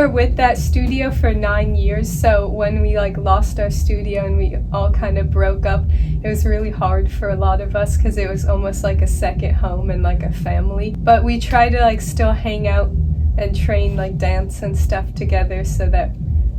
were with that studio for 9 years, so when we like lost our studio and we all kind of broke up, it was really hard for a lot of us because it was almost like a second home and like a family. But we try to like still hang out and train like dance and stuff together so that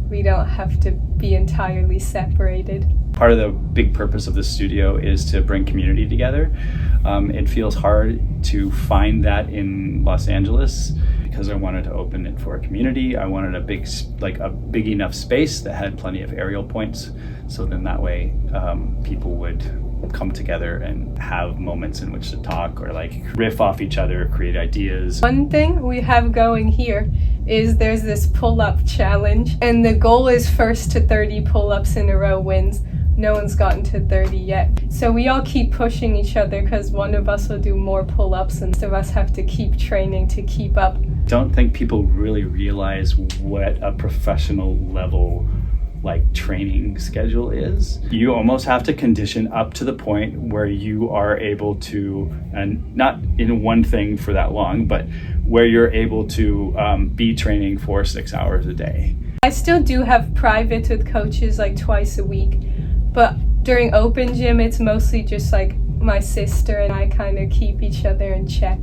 we don't have to be entirely separated. Part of the big purpose of the studio is to bring community together. It feels hard to find that in Los Angeles because I wanted to open it for a community. I wanted a big enough space that had plenty of aerial points, so then that way people would come together and have moments in which to talk or like riff off each other, create ideas. One thing we have going here is there's this pull-up challenge, and the goal is first to 30 pull-ups in a row wins. No one's gotten to 30 yet. So we all keep pushing each other because one of us will do more pull-ups and some of us have to keep training to keep up. Don't think people really realize what a professional level like training schedule is. You almost have to condition up to the point where you are able to, and not in one thing for that long, but where you're able to be training for 6 hours a day. I still do have privates with coaches like twice a week, but during open gym, it's mostly just like my sister and I kind of keep each other in check.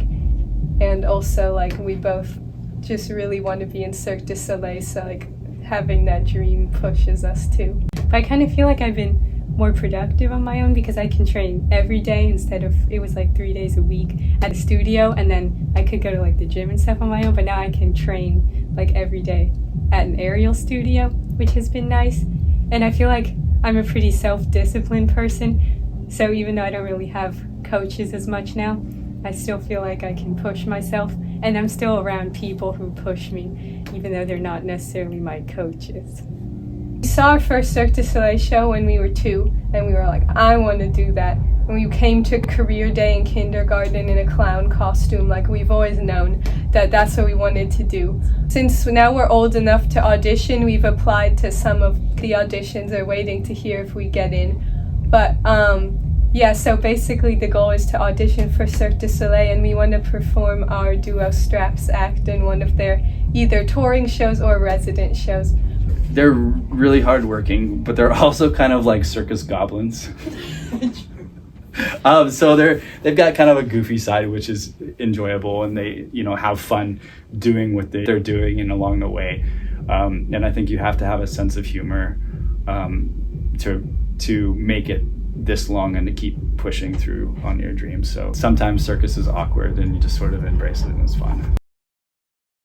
And also like we both just really want to be in Cirque du Soleil, so like having that dream pushes us too. But I kind of feel like I've been more productive on my own because I can train every day instead of, it was like 3 days a week at the studio, and then I could go to like the gym and stuff on my own, but now I can train like every day at an aerial studio, which has been nice. And I feel like I'm a pretty self-disciplined person, so even though I don't really have coaches as much now, I still feel like I can push myself, and I'm still around people who push me, even though they're not necessarily my coaches. We saw our first Cirque du Soleil show when we were 2, and we were like, I want to do that. When we came to career day in kindergarten in a clown costume, like we've always known that that's what we wanted to do. Since now we're old enough to audition, we've applied to some of the auditions, are waiting to hear if we get in. But yeah, so basically the goal is to audition for Cirque du Soleil, and we want to perform our duo Straps act in one of their either touring shows or resident shows. They're really hardworking, but they're also kind of like circus goblins. So they've got kind of a goofy side, which is enjoyable, and they have fun doing what they're doing and along the way. And I think you have to have a sense of humor to make it this long and to keep pushing through on your dreams. So sometimes circus is awkward and you just sort of embrace it and it's fun.